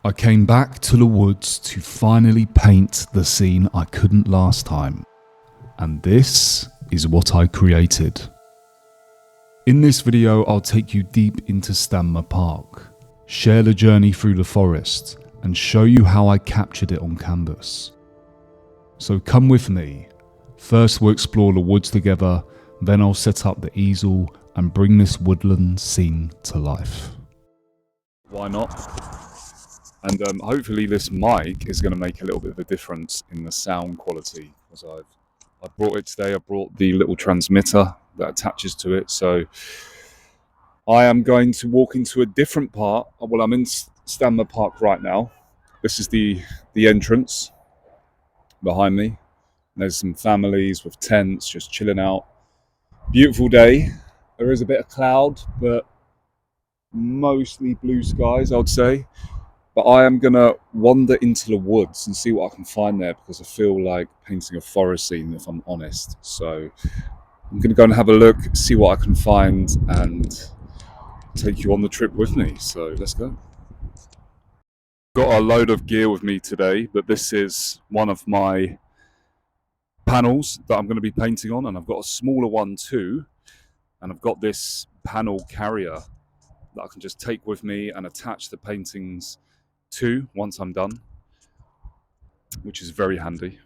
I came back to the woods to finally paint the scene I couldn't last time. And this is what I created. In this video, I'll take you deep into Stanmer Park, share the journey through the forest, and show you how I captured it on canvas. So come with me. First we'll explore the woods together, then I'll set up the easel and bring this woodland scene to life. Why not? And hopefully this mic is going to make a little bit of a difference in the sound quality, because I brought it today. I brought the little transmitter that attaches to it. So I am going to walk into a different part. Well, I'm in Stanmer Park right now. This is the entrance behind me. There's some families with tents just chilling out. Beautiful day. There is a bit of cloud, but mostly blue skies, I would say. But I am going to wander into the woods and see what I can find there, because I feel like painting a forest scene, if I'm honest. So I'm going to go and have a look, see what I can find, and take you on the trip with me. So let's go. Got a load of gear with me today, but this is one of my panels that I'm going to be painting on, and I've got a smaller one too. And I've got this panel carrier that I can just take with me and attach the paintings to once I'm done, which is very handy.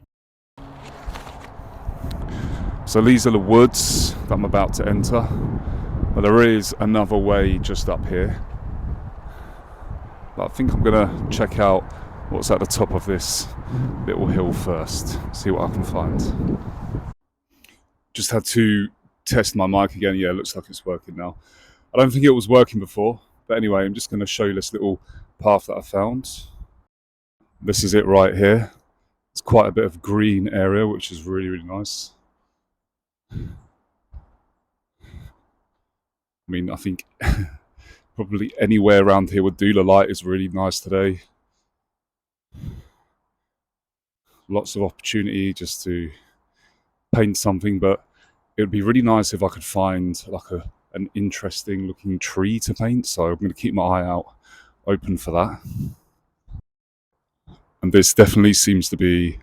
So these are the woods that I'm about to enter, but there is another way just up here. But I think I'm gonna check out what's at the top of this little hill first, see what I can find. Just had to test my mic again. Yeah, it looks like it's working now. I don't think it was working before, but anyway, I'm just going to show you this little path that I found. This is it right here. It's quite a bit of green area, which is really, really nice. I mean, I think probably anywhere around here would do. The light is really nice today. Lots of opportunity just to paint something, but it would be really nice if I could find like an interesting looking tree to paint. So I'm going to keep my eye out open for that. And this definitely seems to be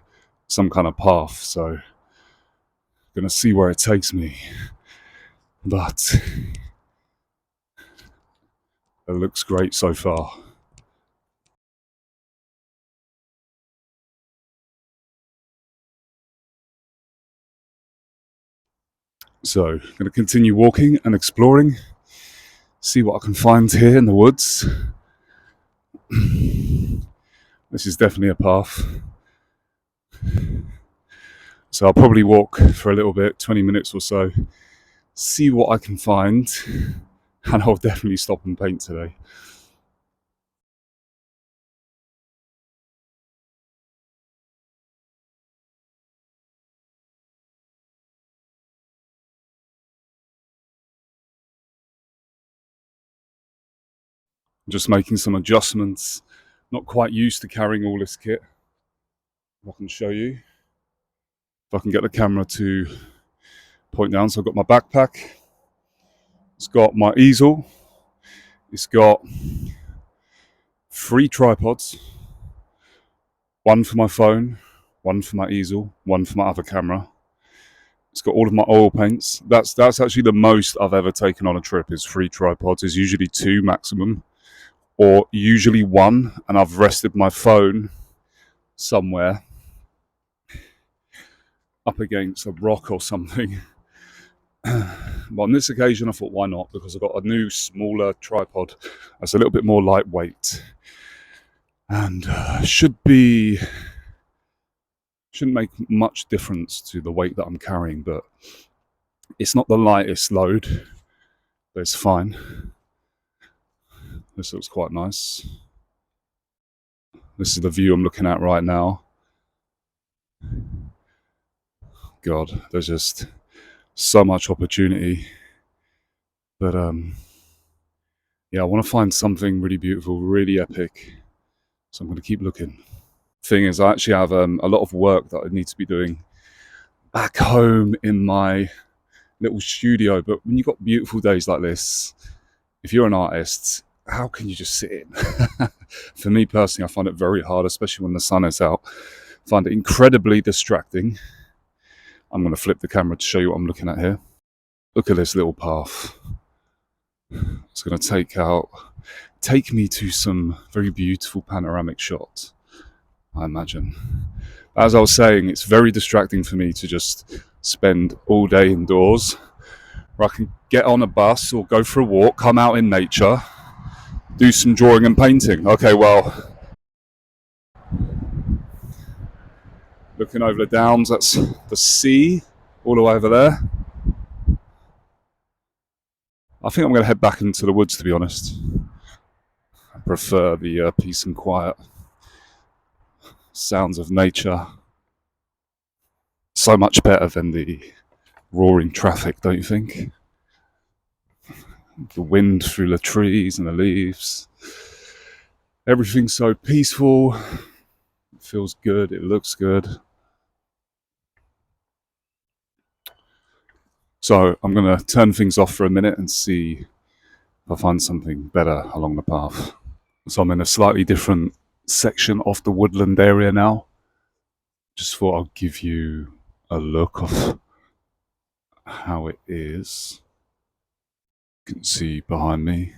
some kind of path, so I'm going to see where it takes me. But it looks great so far. So I'm going to continue walking and exploring, see what I can find here in the woods. This is definitely a path. So I'll probably walk for a little bit, 20 minutes or so, see what I can find, and I'll definitely stop and paint today. Just making some adjustments, not quite used to carrying all this kit. I can show you if I can get the camera to point down. So I've got my backpack, it's got my easel, it's got 3 tripods, one for my phone, one for my easel, one for my other camera. It's got all of my oil paints. That's actually the most I've ever taken on a trip, is 3 tripods. Is usually 2 maximum, or usually 1, and I've rested my phone somewhere up against a rock or something. But on this occasion I thought, why not, because I've got a new smaller tripod that's a little bit more lightweight, and shouldn't make much difference to the weight that I'm carrying, but it's not the lightest load, but it's fine. This looks quite nice. This is the view I'm looking at right now. God, there's just so much opportunity. But yeah, I want to find something really beautiful, really epic. So I'm going to keep looking. Thing is, I actually have a lot of work that I need to be doing back home in my little studio. But when you've got beautiful days like this, if you're an artist, how can you just sit in? For me personally, I find it very hard, especially when the sun is out. I find it incredibly distracting. I'm going to flip the camera to show you what I'm looking at here. Look at this little path. It's going to take me to some very beautiful panoramic shots, I imagine. As I was saying, it's very distracting for me to just spend all day indoors, where I can get on a bus or go for a walk, come out in nature, do some drawing and painting. Okay, well, looking over the downs, that's the sea all the way over there. I think I'm going to head back into the woods, to be honest. I prefer the peace and quiet sounds of nature. So much better than the roaring traffic, don't you think? The wind through the trees and the leaves. Everything's so peaceful. It feels good. It looks good. So I'm going to turn things off for a minute and see if I find something better along the path. So I'm in a slightly different section of the woodland area now. Just thought I'd give you a look of how it is. You can see behind me.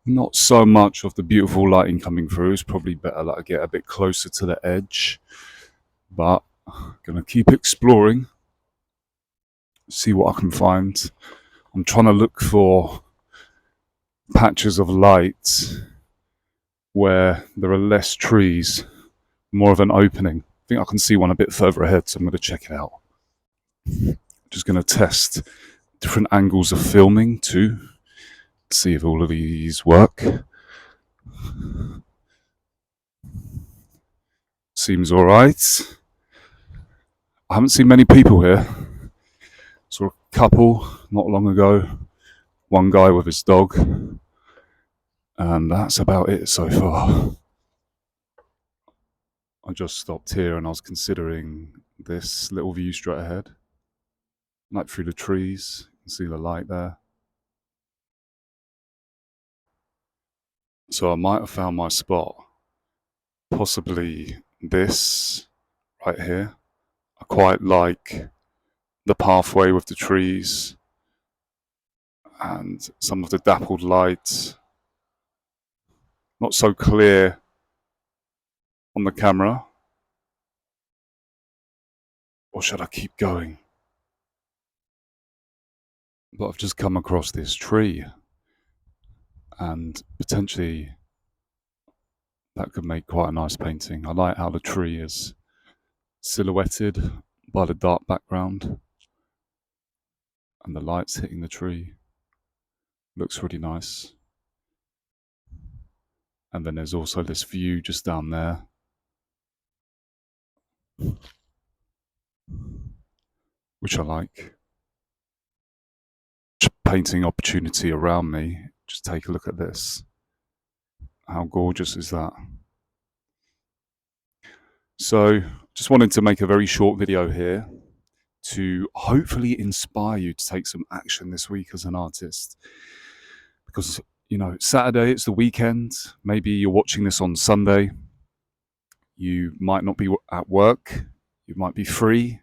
Not so much of the beautiful lighting coming through. It's probably better that I get a bit closer to the edge. But I'm going to keep exploring. See what I can find. I'm trying to look for patches of light where there are less trees, more of an opening. I think I can see one a bit further ahead, so I'm going to check it out. Just going to test different angles of filming too, see if all of these work. Seems alright. I haven't seen many people here. Saw a couple not long ago, one guy with his dog, and that's about it so far. I just stopped here and I was considering this little view straight ahead. Like through the trees, you can see the light there. So I might have found my spot. Possibly this right here. I quite like the pathway with the trees and some of the dappled light. Not so clear on the camera. Or should I keep going? But I've just come across this tree and potentially that could make quite a nice painting. I like how the tree is silhouetted by the dark background and the lights hitting the tree. Looks really nice. And then there's also this view just down there. Which I like. Painting opportunity around me. Just take a look at this. How gorgeous is that? So, just wanted to make a very short video here to hopefully inspire you to take some action this week as an artist. Because, you know, Saturday, it's the weekend. Maybe you're watching this on Sunday. You might not be at work. You might be free.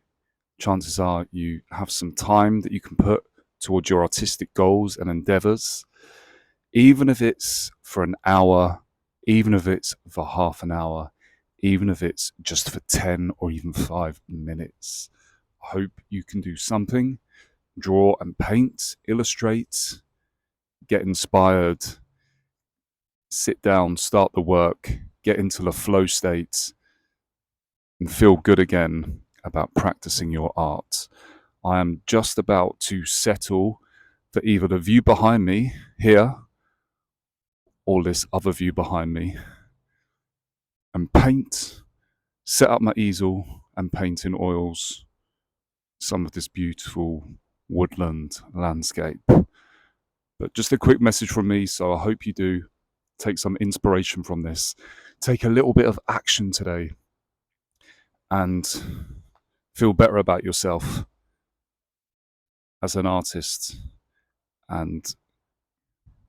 Chances are you have some time that you can put towards your artistic goals and endeavors. Even if it's for an hour, even if it's for half an hour, even if it's just for 10 or even 5 minutes. I hope you can do something. Draw and paint, illustrate, get inspired, sit down, start the work, get into the flow state, and feel good again about practicing your art. I am just about to settle for either the view behind me here or this other view behind me and paint, set up my easel and paint in oils some of this beautiful woodland landscape. But just a quick message from me, so I hope you do take some inspiration from this. Take a little bit of action today and feel better about yourself as an artist and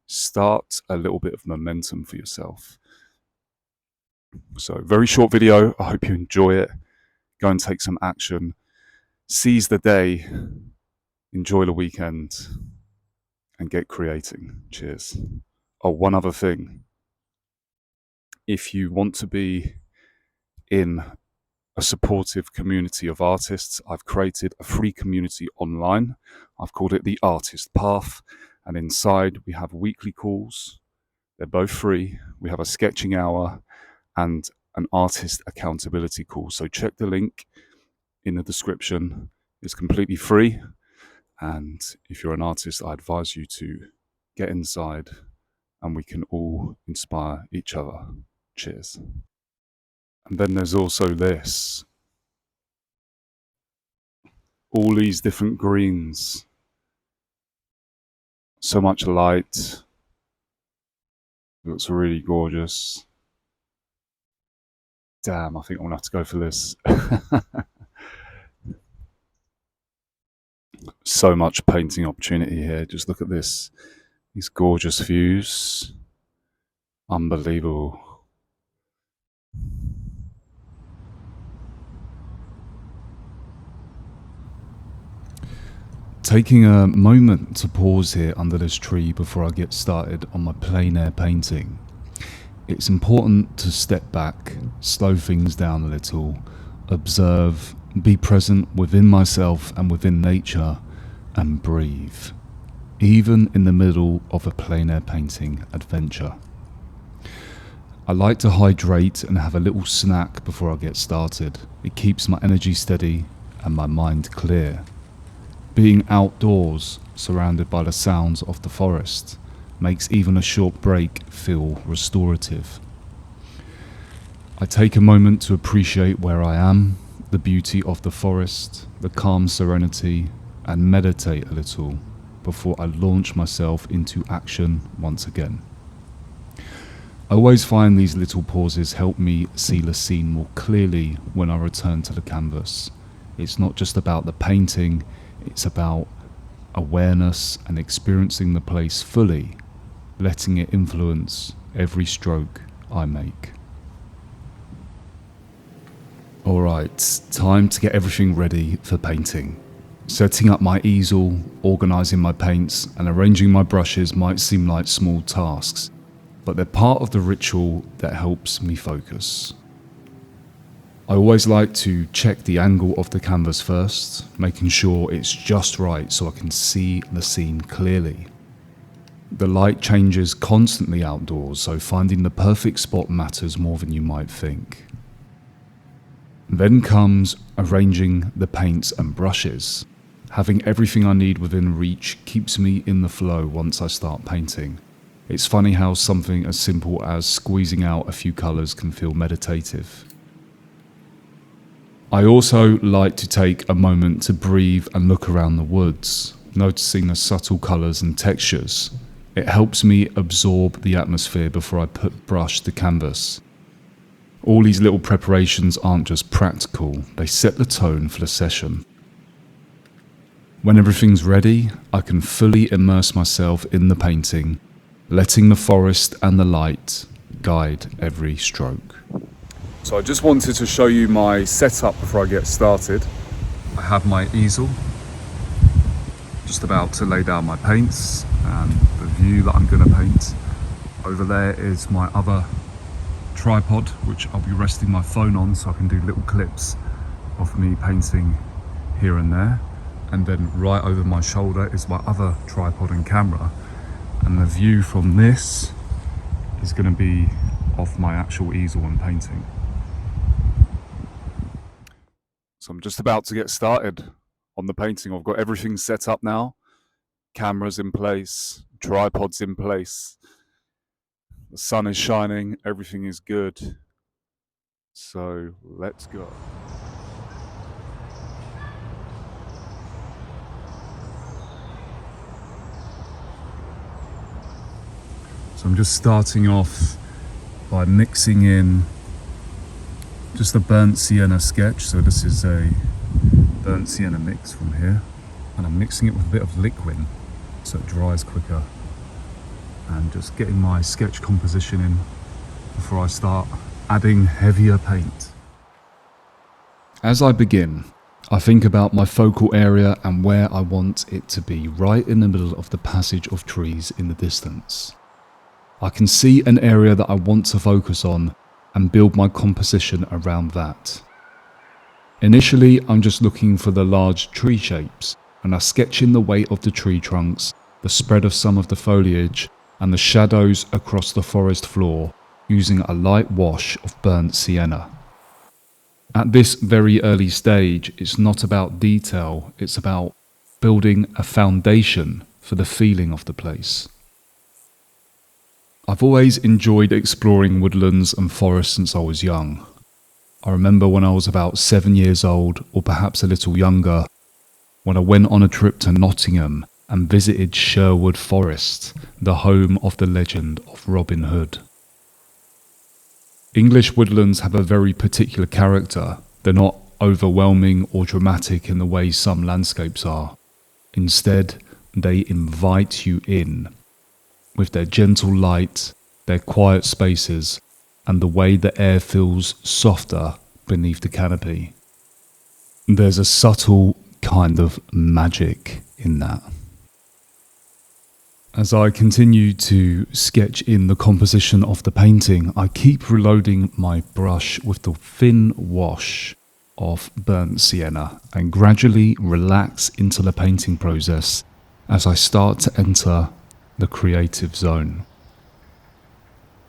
start a little bit of momentum for yourself. So, very short video. I hope you enjoy it. Go and take some action. Seize the day. Enjoy the weekend. And get creating. Cheers. Oh, one other thing. If you want to be in a supportive community of artists, I've created a free community online. I've called it the Artist Path. And inside we have weekly calls. They're both free. We have a sketching hour and an artist accountability call. So check the link in the description. It's completely free. And if you're an artist, I advise you to get inside and we can all inspire each other. Cheers. And then there's also this. All these different greens. So much light. It looks really gorgeous. Damn, I think I'm gonna have to go for this. So much painting opportunity here. Just look at this. These gorgeous views. Unbelievable. Taking a moment to pause here under this tree before I get started on my plein air painting. It's important to step back, slow things down a little, observe, be present within myself and within nature, and breathe, even in the middle of a plein air painting adventure. I like to hydrate and have a little snack before I get started. It keeps my energy steady and my mind clear. Being outdoors, surrounded by the sounds of the forest, makes even a short break feel restorative. I take a moment to appreciate where I am, the beauty of the forest, the calm serenity, and meditate a little before I launch myself into action once again. I always find these little pauses help me see the scene more clearly when I return to the canvas. It's not just about the painting, it's about awareness and experiencing the place fully, letting it influence every stroke I make. Alright, time to get everything ready for painting. Setting up my easel, organising my paints, and arranging my brushes might seem like small tasks, but they're part of the ritual that helps me focus. I always like to check the angle of the canvas first, making sure it's just right so I can see the scene clearly. The light changes constantly outdoors, so finding the perfect spot matters more than you might think. Then comes arranging the paints and brushes. Having everything I need within reach keeps me in the flow once I start painting. It's funny how something as simple as squeezing out a few colours can feel meditative. I also like to take a moment to breathe and look around the woods, noticing the subtle colours and textures. It helps me absorb the atmosphere before I brush the canvas. All these little preparations aren't just practical, they set the tone for the session. When everything's ready, I can fully immerse myself in the painting, letting the forest and the light guide every stroke. So I just wanted to show you my setup before I get started. I have my easel, just about to lay down my paints and the view that I'm going to paint. Over there is my other tripod, which I'll be resting my phone on so I can do little clips of me painting here and there. And then right over my shoulder is my other tripod and camera. And the view from this is going to be of my actual easel and painting. So I'm just about to get started on the painting. I've got everything set up now. Cameras in place, tripods in place. The sun is shining, everything is good. So let's go. So I'm just starting off by mixing in just a burnt sienna sketch. So this is a burnt sienna mix from here, and I'm mixing it with a bit of liquid so it dries quicker. and just getting my sketch composition in before I start adding heavier paint. As I begin, I think about my focal area and where I want it to be, right in the middle of the passage of trees in the distance. I can see an area that I want to focus on and build my composition around that. Initially, I'm just looking for the large tree shapes, and I sketch in the weight of the tree trunks, the spread of some of the foliage, and the shadows across the forest floor using a light wash of burnt sienna. At this very early stage, it's not about detail, it's about building a foundation for the feeling of the place. I've always enjoyed exploring woodlands and forests since I was young. I remember when I was about 7 years old, or perhaps a little younger, when I went on a trip to Nottingham and visited Sherwood Forest, the home of the legend of Robin Hood. English woodlands have a very particular character. They're not overwhelming or dramatic in the way some landscapes are. Instead, they invite you in, with their gentle light, their quiet spaces, and the way the air feels softer beneath the canopy. There's a subtle kind of magic in that. As I continue to sketch in the composition of the painting, I keep reloading my brush with the thin wash of burnt sienna and gradually relax into the painting process as I start to enter the creative zone.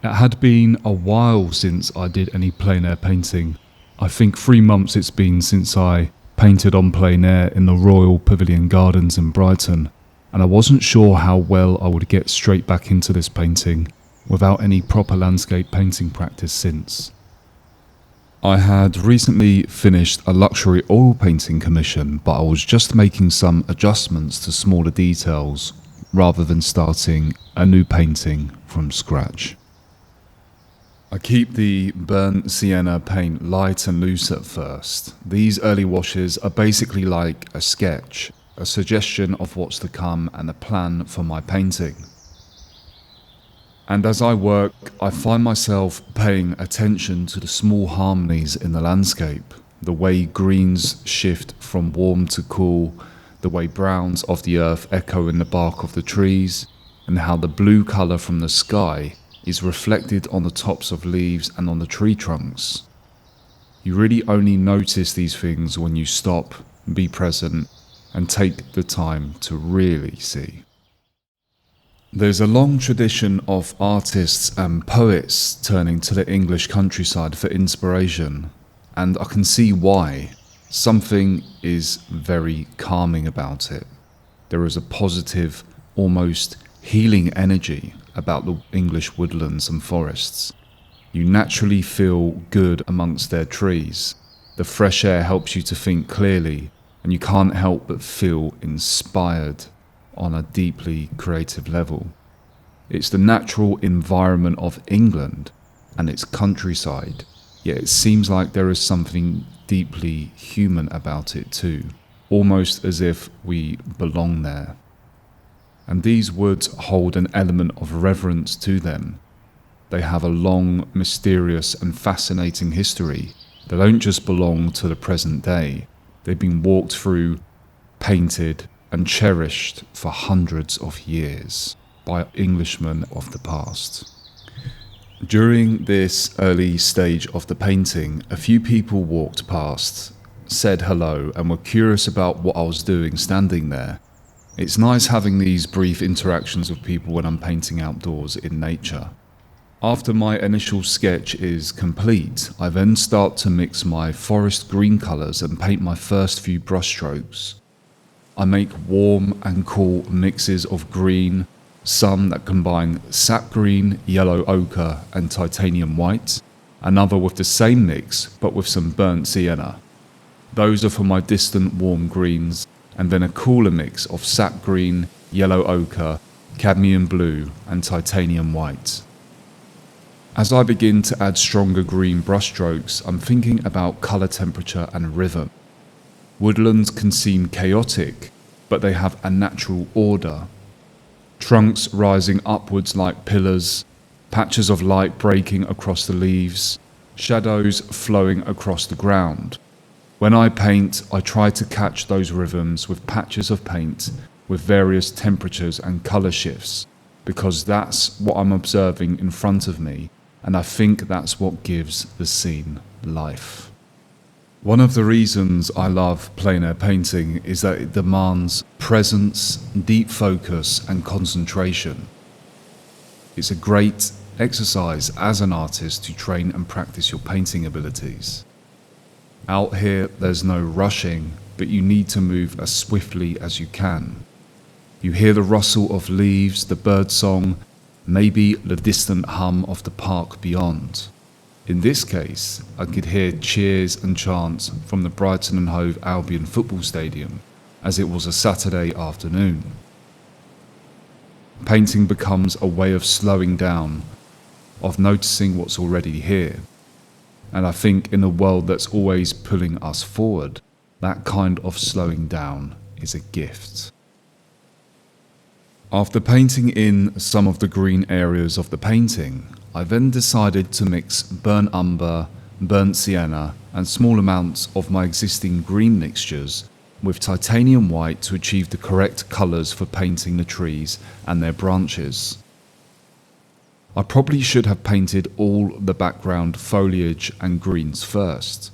It had been a while since I did any plein air painting. I think 3 months it's been since I painted on plein air in the Royal Pavilion Gardens in Brighton, and I wasn't sure how well I would get straight back into this painting without any proper landscape painting practice since. I had recently finished a luxury oil painting commission, but I was just making some adjustments to smaller details rather than starting a new painting from scratch. I keep the burnt sienna paint light and loose at first. These early washes are basically like a sketch, a suggestion of what's to come and a plan for my painting. And as I work, I find myself paying attention to the small harmonies in the landscape, the way greens shift from warm to cool, the way browns of the earth echo in the bark of the trees, and how the blue colour from the sky is reflected on the tops of leaves and on the tree trunks. You really only notice these things when you stop, be present, and take the time to really see. There's a long tradition of artists and poets turning to the English countryside for inspiration, and I can see why. Something is very calming about it. There is a positive, almost healing energy about the English woodlands and forests. You naturally feel good amongst their trees. The fresh air helps you to think clearly, and you can't help but feel inspired on a deeply creative level. It's the natural environment of England and its countryside, yet it seems like there is something deeply human about it too, almost as if we belong there. And these woods hold an element of reverence to them. They have a long, mysterious and fascinating history. They don't just belong to the present day. They've been walked through, painted and cherished for hundreds of years by Englishmen of the past. During this early stage of the painting, a few people walked past, said hello, and were curious about what I was doing standing there. It's nice having these brief interactions with people when I'm painting outdoors in nature. After my initial sketch is complete, I then start to mix my forest green colours and paint my first few brushstrokes. I make warm and cool mixes of green, some that combine sap green, yellow ochre and titanium white, another with the same mix but with some burnt sienna. Those are for my distant warm greens, and then a cooler mix of sap green, yellow ochre, cadmium blue and titanium white. As I begin to add stronger green brushstrokes, I'm thinking about colour temperature and rhythm. Woodlands can seem chaotic, but they have a natural order. trunks rising upwards like pillars, patches of light breaking across the leaves, shadows flowing across the ground. When I paint, I try to catch those rhythms with patches of paint with various temperatures and colour shifts, because that's what I'm observing in front of me, and I think that's what gives the scene life. One of the reasons I love plein air painting is that it demands presence, deep focus and concentration. It's a great exercise as an artist to train and practice your painting abilities. Out here, there's no rushing, but you need to move as swiftly as you can. You hear the rustle of leaves, the bird song, maybe the distant hum of the park beyond. In this case, I could hear cheers and chants from the Brighton and Hove Albion football stadium, as it was a Saturday afternoon. Painting becomes a way of slowing down, of noticing what's already here. And I think in a world that's always pulling us forward, that kind of slowing down is a gift. After painting in some of the green areas of the painting, I then decided to mix burnt umber, burnt sienna and small amounts of my existing green mixtures with titanium white to achieve the correct colours for painting the trees and their branches. I probably should have painted all the background foliage and greens first.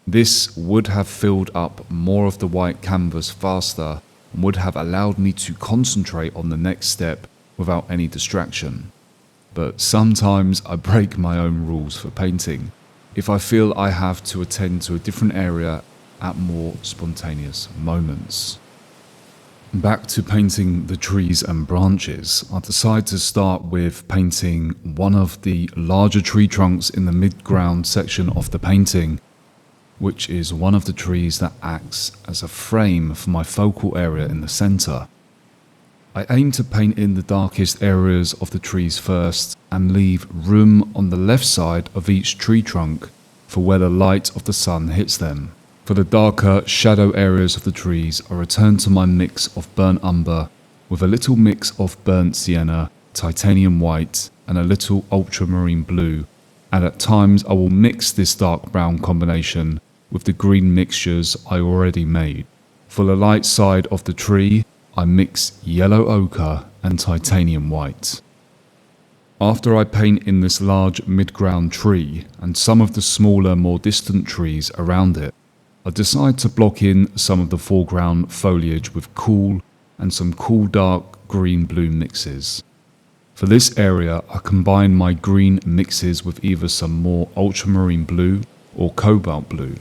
This would have filled up more of the white canvas faster and would have allowed me to concentrate on the next step without any distraction. But sometimes I break my own rules for painting if I feel I have to attend to a different area at more spontaneous moments. Back to painting the trees and branches, I decided to start with painting one of the larger tree trunks in the mid-ground section of the painting, which is one of the trees that acts as a frame for my focal area in the centre. I aim to paint in the darkest areas of the trees first and leave room on the left side of each tree trunk for where the light of the sun hits them. For the darker shadow areas of the trees, I return to my mix of burnt umber with a little mix of burnt sienna, titanium white and a little ultramarine blue, and at times I will mix this dark brown combination with the green mixtures I already made. For the light side of the tree, I mix yellow ochre and titanium white. After I paint in this large mid-ground tree and some of the smaller, more distant trees around it, I decide to block in some of the foreground foliage with cool and some cool dark green-blue mixes. For this area, I combine my green mixes with either some more ultramarine blue or cobalt blue.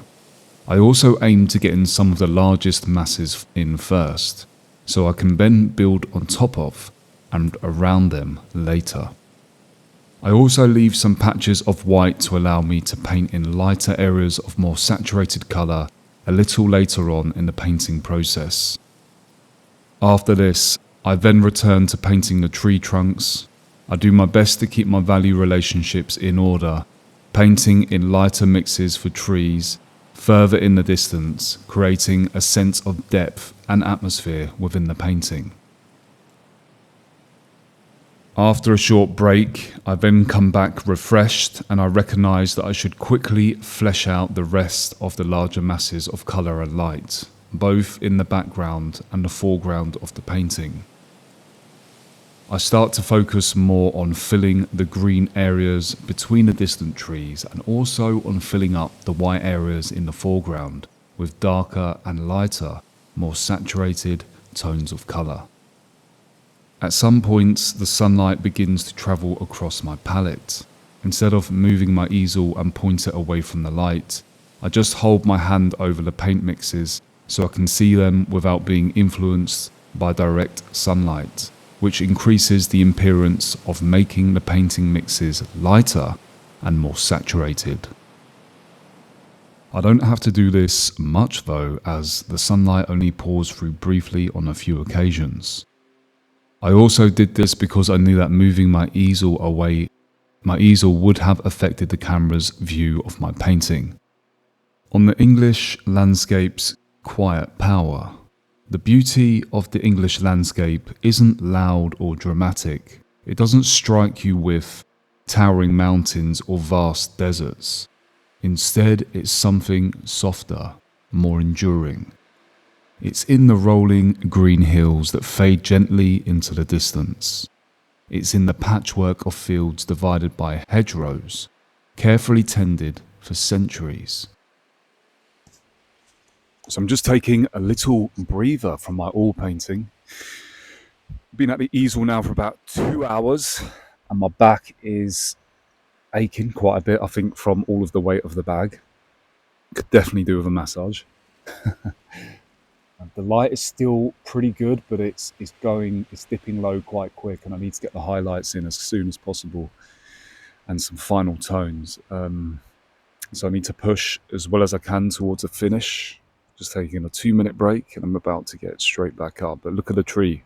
I also aim to get in some of the largest masses in first, so I can then build on top of and around them later. I also leave some patches of white to allow me to paint in lighter areas of more saturated colour a little later on in the painting process. After this, I then return to painting the tree trunks. I do my best to keep my value relationships in order, painting in lighter mixes for trees further in the distance, creating a sense of depth and atmosphere within the painting. After a short break, I then come back refreshed and I recognise that I should quickly flesh out the rest of the larger masses of colour and light, both in the background and the foreground of the painting. I start to focus more on filling the green areas between the distant trees and also on filling up the white areas in the foreground with darker and lighter, more saturated tones of colour. At some points, the sunlight begins to travel across my palette. Instead of moving my easel and point it away from the light, I just hold my hand over the paint mixes so I can see them without being influenced by direct sunlight, which increases the appearance of making the painting mixes lighter and more saturated. I don't have to do this much though, as the sunlight only pours through briefly on a few occasions. I also did this because I knew that moving my easel away, my easel would have affected the camera's view of my painting. On the English landscape's quiet power, The beauty of the English landscape isn't loud or dramatic. It doesn't strike you with towering mountains or vast deserts. Instead, it's something softer, more enduring. It's in the rolling green hills that fade gently into the distance. It's in the patchwork of fields divided by hedgerows, carefully tended for centuries. So I'm just taking a little breather from my oil painting. Been at the easel now for about 2 hours, and my back is aching quite a bit, I think, from all of the weight of the bag. Could definitely do with a massage. The light is still pretty good, but it's dipping low quite quick, and I need to get the highlights in as soon as possible and some final tones. So I need to push as well as I can towards a finish. Just taking a 2-minute break, and I'm about to get straight back up. But look at the tree.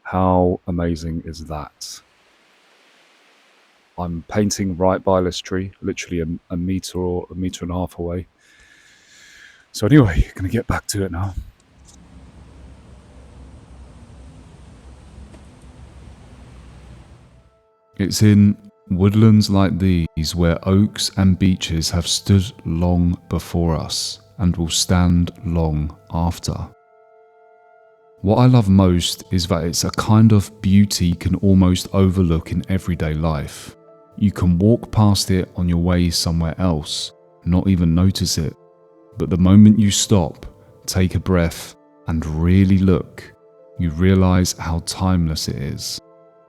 How amazing is that? I'm painting right by this tree, literally a meter or a meter and a half away. So anyway, gonna get back to it now. It's in woodlands like these where oaks and beeches have stood long before us and will stand long after. What I love most is that it's a kind of beauty you can almost overlook in everyday life. You can walk past it on your way somewhere else, not even notice it. But the moment you stop, take a breath, and really look, you realize how timeless it is,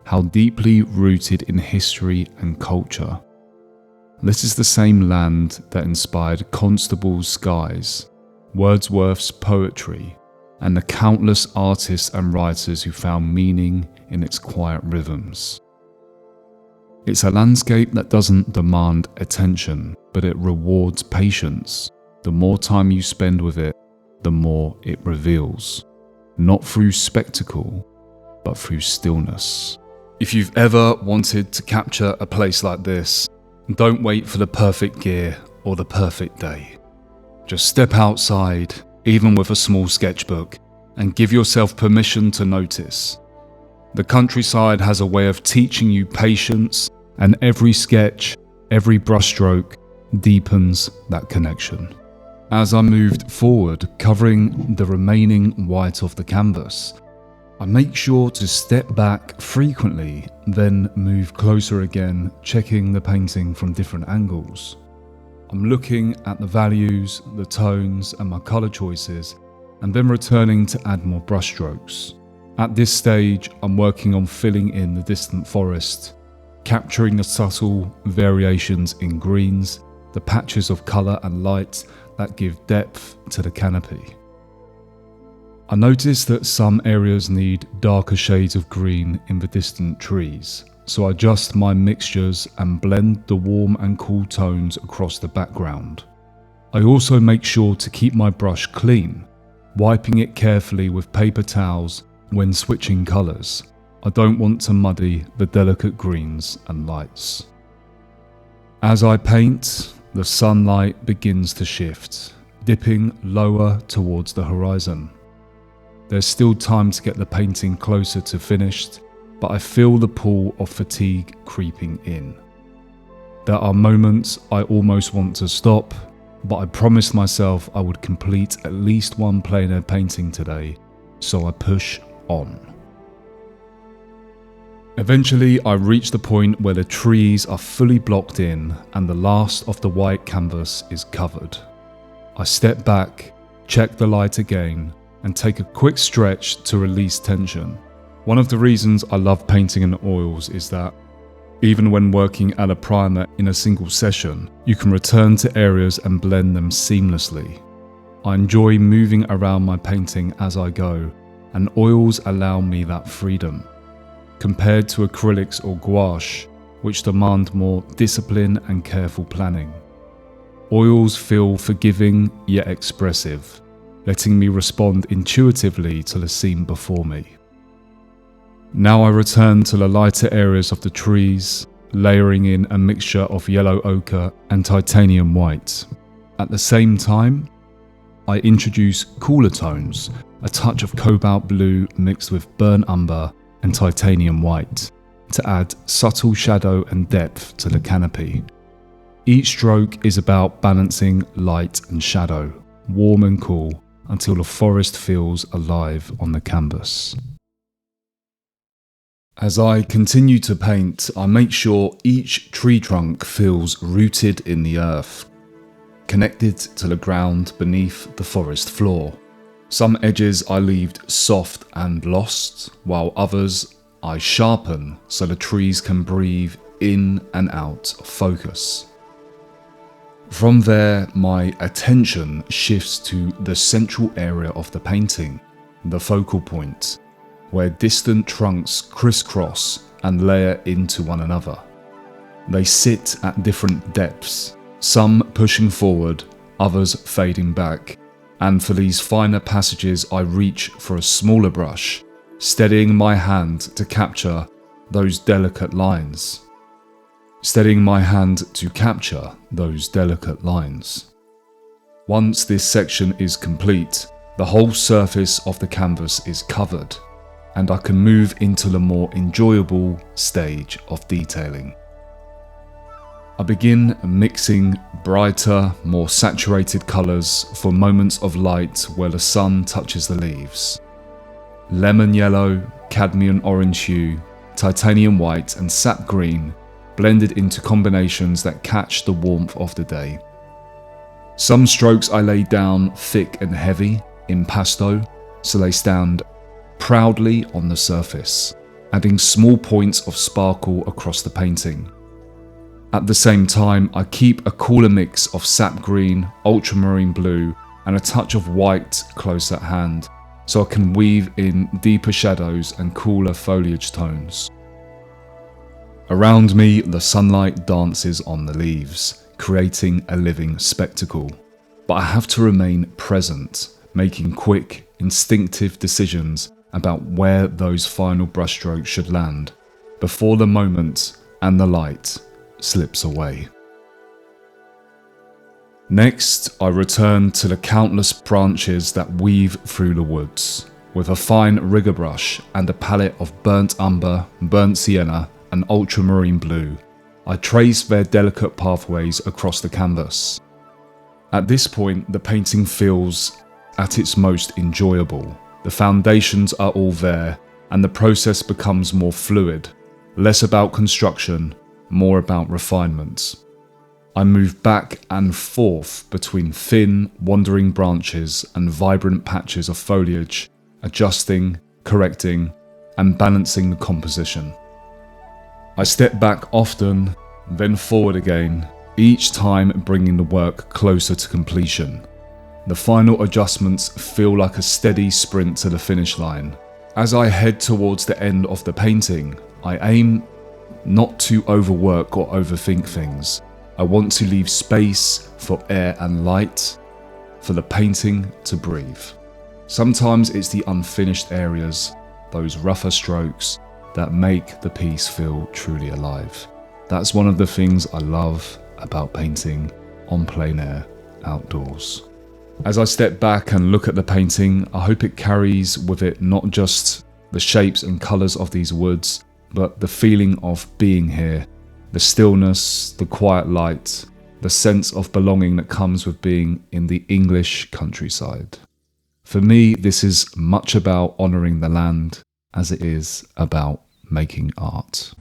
how deeply rooted in history and culture. This is the same land that inspired Constable's skies, Wordsworth's poetry, and the countless artists and writers who found meaning in its quiet rhythms. It's a landscape that doesn't demand attention, but it rewards patience. The more time you spend with it, the more it reveals. Not through spectacle, but through stillness. If you've ever wanted to capture a place like this, don't wait for the perfect gear or the perfect day. Just step outside, even with a small sketchbook, and give yourself permission to notice. The countryside has a way of teaching you patience, and every sketch, every brushstroke deepens that connection. As I moved forward, covering the remaining white of the canvas, I make sure to step back frequently, then move closer again, checking the painting from different angles. I'm looking at the values, the tones, and my colour choices, and then returning to add more brushstrokes. At this stage, I'm working on filling in the distant forest, capturing the subtle variations in greens, the patches of colour and light that give depth to the canopy. I notice that some areas need darker shades of green in the distant trees, so I adjust my mixtures and blend the warm and cool tones across the background. I also make sure to keep my brush clean, wiping it carefully with paper towels when switching colours. I don't want to muddy the delicate greens and lights. As I paint, the sunlight begins to shift, dipping lower towards the horizon. There's still time to get the painting closer to finished, but I feel the pull of fatigue creeping in. There are moments I almost want to stop, but I promised myself I would complete at least one plein air painting today, so I push on. Eventually, I reach the point where the trees are fully blocked in and the last of the white canvas is covered. I step back, check the light again, and take a quick stretch to release tension. One of the reasons I love painting in oils is that even when working at a primer in a single session, you can return to areas and blend them seamlessly. I enjoy moving around my painting as I go, and oils allow me that freedom. Compared to acrylics or gouache, which demand more discipline and careful planning. Oils feel forgiving yet expressive, letting me respond intuitively to the scene before me. Now I return to the lighter areas of the trees, layering in a mixture of yellow ochre and titanium white. At the same time, I introduce cooler tones, a touch of cobalt blue mixed with burnt umber and titanium white, to add subtle shadow and depth to the canopy. Each stroke is about balancing light and shadow, warm and cool, until the forest feels alive on the canvas. As I continue to paint, I make sure each tree trunk feels rooted in the earth, connected to the ground beneath the forest floor. Some edges I leave soft and lost, while others I sharpen so the trees can breathe in and out of focus. From there, my attention shifts to the central area of the painting, the focal point, where distant trunks crisscross and layer into one another. They sit at different depths, some pushing forward, others fading back, and for these finer passages I reach for a smaller brush, steadying my hand to capture those delicate lines. Once this section is complete, the whole surface of the canvas is covered, and I can move into the more enjoyable stage of detailing. I begin mixing brighter, more saturated colours for moments of light where the sun touches the leaves. Lemon yellow, cadmium orange hue, titanium white and sap green blended into combinations that catch the warmth of the day. Some strokes I lay down thick and heavy, impasto, so they stand proudly on the surface, adding small points of sparkle across the painting. At the same time, I keep a cooler mix of sap green, ultramarine blue, and a touch of white close at hand, so I can weave in deeper shadows and cooler foliage tones. Around me, the sunlight dances on the leaves, creating a living spectacle. But I have to remain present, making quick, instinctive decisions about where those final brushstrokes should land, before the moment and the light slips away. Next, I return to the countless branches that weave through the woods. With a fine rigger brush and a palette of burnt umber, burnt sienna, and ultramarine blue, I trace their delicate pathways across the canvas. At this point, the painting feels at its most enjoyable. The foundations are all there, and the process becomes more fluid, less about construction, more about refinement. I move back and forth between thin, wandering branches and vibrant patches of foliage, adjusting, correcting, and balancing the composition. I step back often, then forward again, each time bringing the work closer to completion. The final adjustments feel like a steady sprint to the finish line. As I head towards the end of the painting, I aim not to overwork or overthink things. I want to leave space for air and light, for the painting to breathe. Sometimes it's the unfinished areas, those rougher strokes, that make the piece feel truly alive. That's one of the things I love about painting on plein air outdoors. As I step back and look at the painting, I hope it carries with it not just the shapes and colours of these woods, but the feeling of being here, the stillness, the quiet light, the sense of belonging that comes with being in the English countryside. For me, this is much about honouring the land as it is about making art.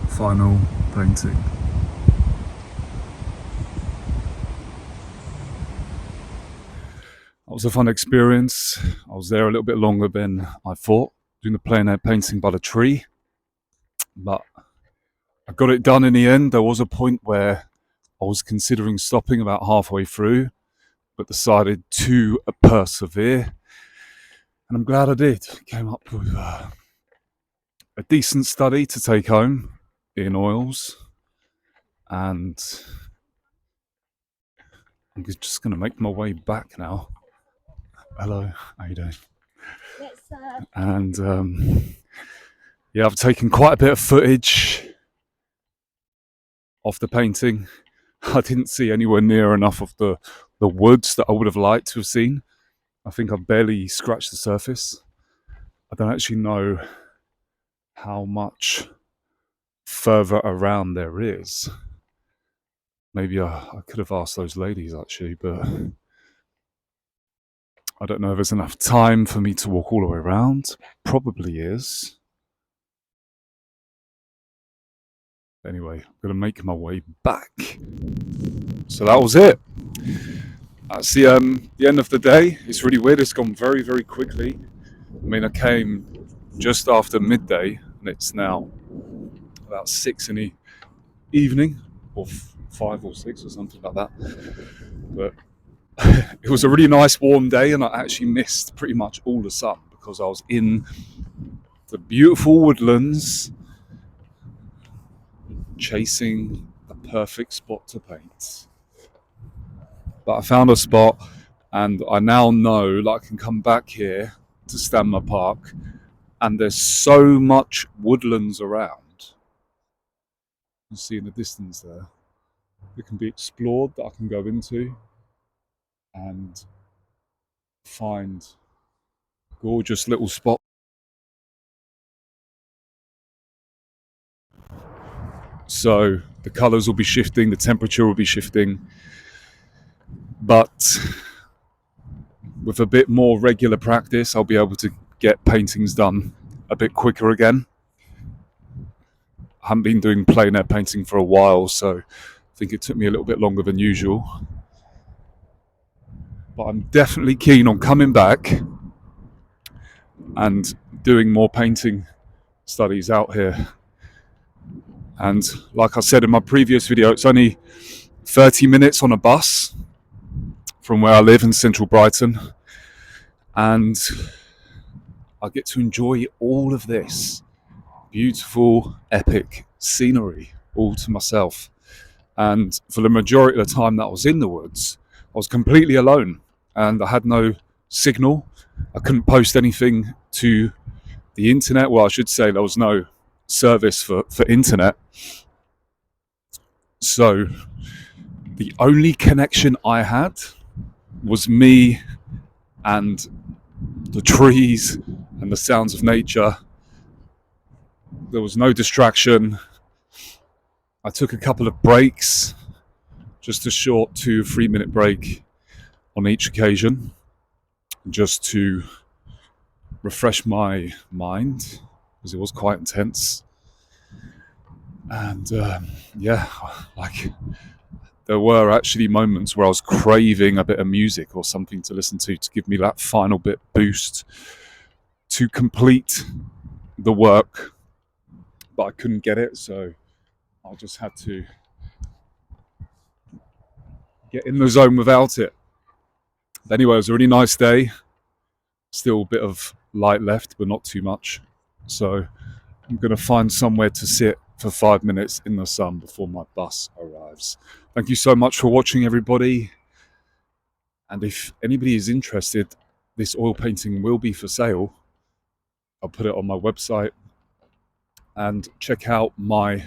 Final painting. That was a fun experience. I was there a little bit longer than I thought, doing the plein air painting by the tree, but I got it done in the end. There was a point where I was considering stopping about halfway through, but decided to persevere, and I'm glad I did. Came up with a decent study to take home in oils, and I'm just going to make my way back now. Hello, how you doing? Yes, sir. And yeah, I've taken quite a bit of footage of the painting. I didn't see anywhere near enough of the woods that I would have liked to have seen. I think I've barely scratched the surface. I don't actually know how much further around there is. Maybe I could have asked those ladies actually, but I don't know if there's enough time for me to walk all the way around. Probably is. Anyway, I'm going to make my way back. So that was it. That's the end of the day. It's really weird. It's gone very, very quickly. I mean, I came just after midday, and it's now about 6 in the evening, or 5 or 6 or something like that. But it was a really nice warm day, and I actually missed pretty much all the sun because I was in the beautiful woodlands chasing the perfect spot to paint. But I found a spot, and I now know that I can come back here to Stanmer Park, and there's so much woodlands around. You see in the distance there, it can be explored, that I can go into and find gorgeous little spots. So the colours will be shifting, the temperature will be shifting, but with a bit more regular practice, I'll be able to get paintings done a bit quicker again. I haven't been doing plein air painting for a while, so I think it took me a little bit longer than usual. But I'm definitely keen on coming back and doing more painting studies out here. And like I said in my previous video, it's only 30 minutes on a bus from where I live in central Brighton. And I get to enjoy all of this beautiful, epic scenery all to myself. And for the majority of the time that I was in the woods, I was completely alone and I had no signal. I couldn't post anything to the internet. Well, I should say there was no service for internet. So the only connection I had was me and the trees and the sounds of nature. There was no distraction. I took a couple of breaks, just a short 2-3 minute break on each occasion, just to refresh my mind, because it was quite intense. And there were actually moments where I was craving a bit of music or something to listen to give me that final bit boost to complete the work, but I couldn't get it, so I just had to get in the zone without it. But anyway, it was a really nice day. Still a bit of light left, but not too much. So I'm going to find somewhere to sit for 5 minutes in the sun before my bus arrives. Thank you so much for watching, everybody. And if anybody is interested, this oil painting will be for sale. I'll put it on my website. And check out my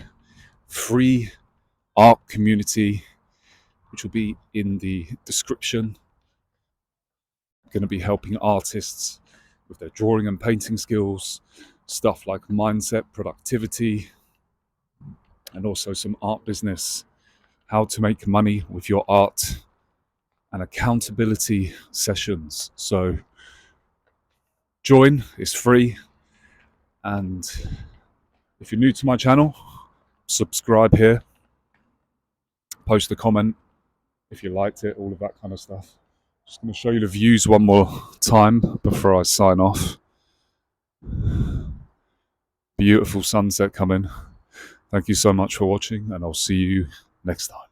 free art community, which will be in the description. I'm going to be helping artists with their drawing and painting skills, stuff like mindset, productivity, and also some art business, how to make money with your art, and accountability sessions. So join, it's free. And if you're new to my channel, subscribe here, post a comment if you liked it, all of that kind of stuff. Just going to show you the views one more time before I sign off. Beautiful sunset coming. Thank you so much for watching, and I'll see you next time.